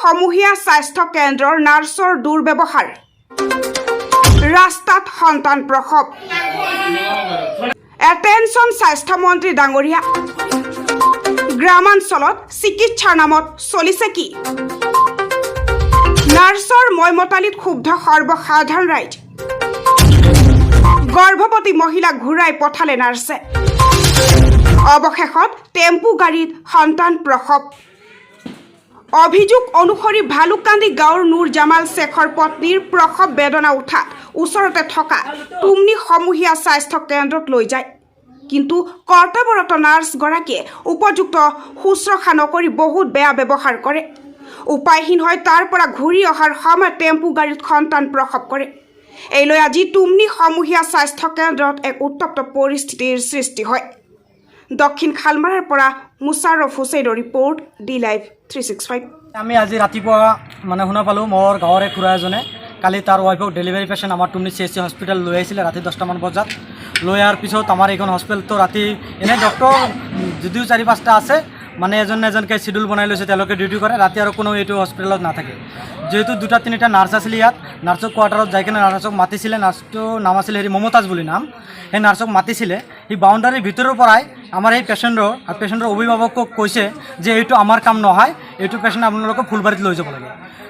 সমূহীয়া স্বাস্থ্য কেন্দ্ৰৰ নাৰ্ছৰ দুৰ্ব্যৱহাৰ ৰাস্তাত সন্তান প্ৰসৱ এটেনশ্যন স্বাস্থ্যমন্ত্ৰী ডাঙৰীয়া গ্ৰামাঞ্চলত চিকিৎসাৰ নামত চলিছে কি নাৰ্ছৰ মৈমতালিত ক্ষুব্ধ সৰ্বসাধাৰণ ৰাইজ গৰ্ভৱতী মহিলা ঘূৰাই পঠালে নাৰ্ছে অৱশেষত টেম্পু গাড়ীত সন্তান প্ৰসৱ অভিযোগ অনুসৰি ভালুকান্দি গাঁৱৰ নুৰ জামাল শেখৰ পত্নীৰ প্ৰসৱ বেদনা উঠাত ওচৰতে থকা টুমনি সমূহীয়া স্বাস্থ্য কেন্দ্ৰত লৈ যায় কিন্তু কৰ্তব্যৰত নাৰ্ছগৰাকীয়ে উপযুক্ত শুশ্ৰূষা নকৰি বহুত বেয়া ব্যৱহাৰ কৰে উপায়হীন হৈ তাৰ পৰা ঘূৰি অহাৰ সময়ত টেম্পু গাড়ীত সন্তান প্ৰসৱ কৰে এই লৈ আজি টুমনি সমূহীয়া স্বাস্থ্য কেন্দ্ৰত এক উত্তপ্ত পৰিস্থিতিৰ সৃষ্টি হয় দক্ষিণ খালমাৰাৰ পৰা মুছাৰফ হুছেইনৰ ৰিপৰ্ট ডি লাইভ 365 আমি আজি ৰাতিপুৱা মানে শুনা পালোঁ মোৰ গাঁৱৰে খুৰা এজনে কালি তাৰ ৱাইফক ডেলিভাৰী পেচেণ্ট আমাৰ টুমনি CHC হস্পিটেল লৈ আহিছিলে ৰাতি 10টামান বজাত লৈ অহাৰ পিছত আমাৰ এইখন হস্পিটেলটো ৰাতি এনে ডক্টৰ যদিও 4-5টা আছে মানে এজনকৈ চিডিউল বনাই লৈছে তেওঁলোকে ডিউটি কৰে ৰাতি আৰু কোনো এইটো হস্পিটেলত নাথাকে যেহেতু 2-3টা নাৰ্ছ আছিলে ইয়াত নাৰ্ছক কোৱাৰ্টাৰত যাই কিনে নাৰ্ছক মাতিছিলে নাৰ্ছটোৰ নাম আছিলে মমতাজ বুলি নাম সেই নাৰ্ছক মাতিছিলে সেই বাউণ্ডাৰীৰ ভিতৰৰ পৰাই আমাৰ এই পেচেণ্টৰ অভিভাৱকক কৈছে যে এইটো আমাৰ কাম নহয় এইটো পেচেণ্ট আপোনালোকে ফুলবাৰীত লৈ যাব লাগে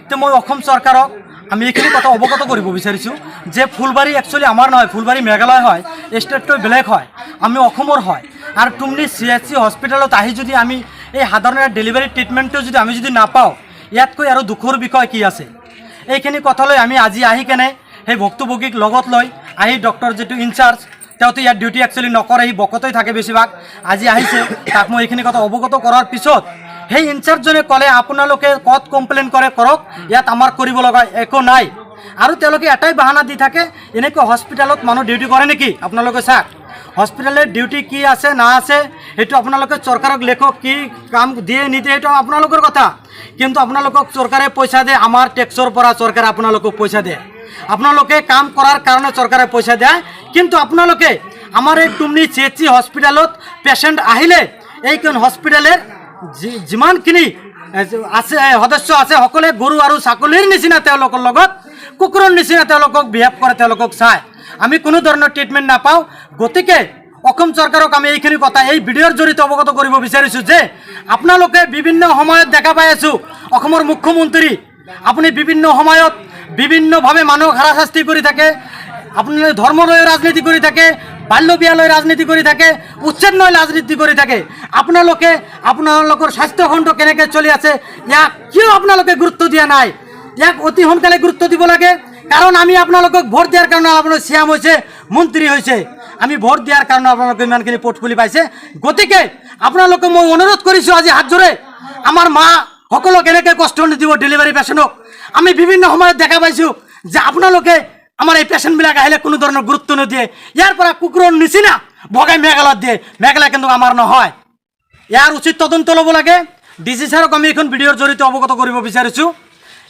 তো মই অসম চৰকাৰক আমি এইখিনি কথা অৱগত কৰিব বিচাৰিছোঁ যে ফুলবাৰী একচুৱেলি আমাৰ নহয় ফুলবাৰী মেঘালয় হয় ষ্টেটটো বেলেগ হয় আমি অসমৰ হয় আৰু টুমনি CHC হস্পিটেলত আহি যদি আমি এই সাধাৰণ ডেলিভাৰী ট্ৰিটমেণ্টটো যদি আমি যদি নাপাওঁ ইয়াতকৈ আৰু দুখৰ বিষয় কি আছে এইখিনি কথালৈ আমি আজি আহি কেনে সেই ভুক্তভোগীক লগত লৈ আহি ডক্টৰ যিটো ইনচাৰ্জ তেওঁতো ইয়াত ডিউটি একচুৱেলি নকৰে সি বকতেই থাকে বেছিভাগ আজি আহিছে তাক মই এইখিনি কথা অৱগত কৰাৰ পিছত সেই ইনচাৰ্জজনে ক'লে আপোনালোকে ক'ত কমপ্লেইন কৰে কৰক ইয়াত আমাৰ কৰিব লগা একো নাই আৰু তেওঁলোকে এটাই বাহানা দি থাকে এনেকৈ হস্পিটেলত মানুহ ডিউটি কৰে নেকি আপোনালোকে চাওক হস্পিটেলৰ ডিউটি কি আছে না আছে সেইটো আপোনালোকে চৰকাৰক লেখক কি কাম দিয়ে নিদিয়ে সেইটো আপোনালোকৰ কথা কিন্তু আপোনালোকক চৰকাৰে পইচা দিয়ে আমাৰ টেক্সৰ পৰা চৰকাৰে আপোনালোকক পইচা দিয়ে আপোনালোকে কাম কৰাৰ কাৰণে চৰকাৰে পইচা দিয়ে কিন্তু আপোনালোকে আমাৰ এই টুমনি CHC হস্পিটেলত পেচেণ্ট আহিলে এইখন হস্পিটেলৰ যিমানখিনি আছে সদস্য আছে সকলোৱে গৰু আৰু ছাগলীৰ নিচিনা তেওঁলোকৰ লগত কুকুৰৰ নিচিনা তেওঁলোকক বিহেভ কৰে তেওঁলোকক চায় আমি কোনো ধৰণৰ ট্ৰিটমেণ্ট নাপাওঁ গতিকে অসম চৰকাৰক আমি এইখিনি কথা এই ভিডিঅ'ৰ জৰিয়তে অৱগত কৰিব বিচাৰিছোঁ যে আপোনালোকে বিভিন্ন সময়ত দেখা পাই আছোঁ অসমৰ মুখ্যমন্ত্ৰী আপুনি বিভিন্ন সময়ত বিভিন্নভাৱে মানুহক হাৰাশাস্তি কৰি থাকে আপোনালোকে ধৰ্ম লৈ ৰাজনীতি কৰি থাকে বাল্য বিয়া লৈ ৰাজনীতি কৰি থাকে উচ্ছেদ লৈ ৰাজনীতি কৰি থাকে আপোনালোকৰ স্বাস্থ্যখণ্ড কেনেকৈ চলি আছে ইয়াক কিয় আপোনালোকে গুৰুত্ব দিয়া নাই ইয়াক অতি সোনকালে গুৰুত্ব দিব লাগে কাৰণ আমি আপোনালোকক ভোট দিয়াৰ কাৰণে আপোনালোক CM হৈছে মন্ত্ৰী হৈছে আমি ভোট দিয়াৰ কাৰণে আপোনালোকে ইমানখিনি পোৰ্টফলিঅ পাইছে গতিকে আপোনালোকে মই অনুৰোধ কৰিছোঁ আজি হাত জোৰে আমাৰ মা সকলক এনেকৈ কষ্ট নিদিব ডেলিভাৰী পেচেণ্টক আমি বিভিন্ন সময়ত দেখা পাইছোঁ যে আপোনালোকে আমাৰ এই পেচেণ্টবিলাক আহিলে কোনো ধৰণৰ গুৰুত্ব নিদিয়ে ইয়াৰ পৰা কুকুৰৰ নিচিনা ভগাই মেঘালয়ত দিয়ে মেঘালয় কিন্তু আমাৰ নহয় ইয়াৰ উচিত তদন্ত ল'ব লাগে DC ছাৰক আমি এইখন ভিডিঅ'ৰ জৰিয়তে অৱগত কৰিব বিচাৰিছোঁ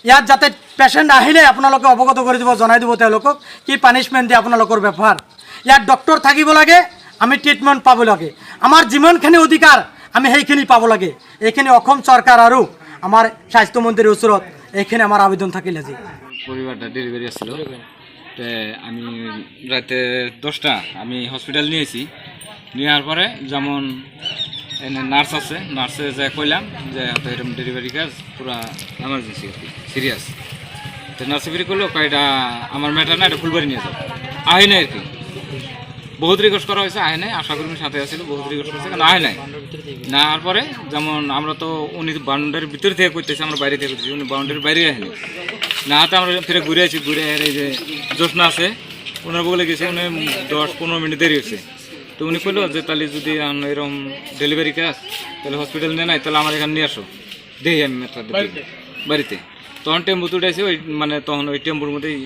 ইয়াত যাতে পেচেণ্ট আহিলে আপোনালোকে অৱগত কৰি দিব জনাই দিব তেওঁলোকক কি পানিছমেণ্ট দিয়ে আপোনালোকৰ ব্যৱহাৰ ইয়াত ডক্টৰ থাকিব লাগে আমি ট্ৰিটমেণ্ট পাব লাগে আমাৰ যিমানখিনি অধিকাৰ আমি সেইখিনি পাব লাগে এইখিনি অসম চৰকাৰ আৰু আমাৰ স্বাস্থ্যমন্ত্ৰীৰ ওচৰত এইখিনি আমাৰ আবেদন থাকিলে আজি পরিবারটা ডেলিভারি আসছিল আমি রাতে 10টা আমি হসপিটাল নিয়েছি নেওয়ার পরে যেমন এনে নার্স আছে নার্সে যা কইলাম যে এরকম ডেলিভারি কাজ পুরা এমার্জেন্সি আর কি সিরিয়াস তো নার্সে ফিরে করলো কয়টা আমার ম্যাটার না এটা ফুলবাড়ি নিয়ে যাও আহে নাই আর কি বহুত রিকোয়েস্ট করা হয়েছে আহে নাই আশাকর্মীর সাথে আসছিল বহুত রিকোয়েস্ট করছে কিন্তু আহে নাই না আর পরে যেমন আমরা তো উনি বাউন্ডারির ভিতর থেকে করতেছি আমরা বাইরে থেকে করতেছি উনি বাউন্ডারির বাইরে আহেনি না হাতে আমরা ফিরে ঘুরে আসি ঘুরে এই যে জোসনা আছে ওনার বলে গেছে উনি 10-15 মিনিট দেরি হয়েছে তো উনি কইলো যে তাহলে যদি এরকম ডেলিভারি কাজ তাহলে হসপিটাল নিয়ে নাই তাহলে আমার এখানে নিয়ে আসো দেখি আমি বাড়িতে তখন টেম্পু উঠেছি ওই মানে তখন ওই টেম্পুর মধ্যেই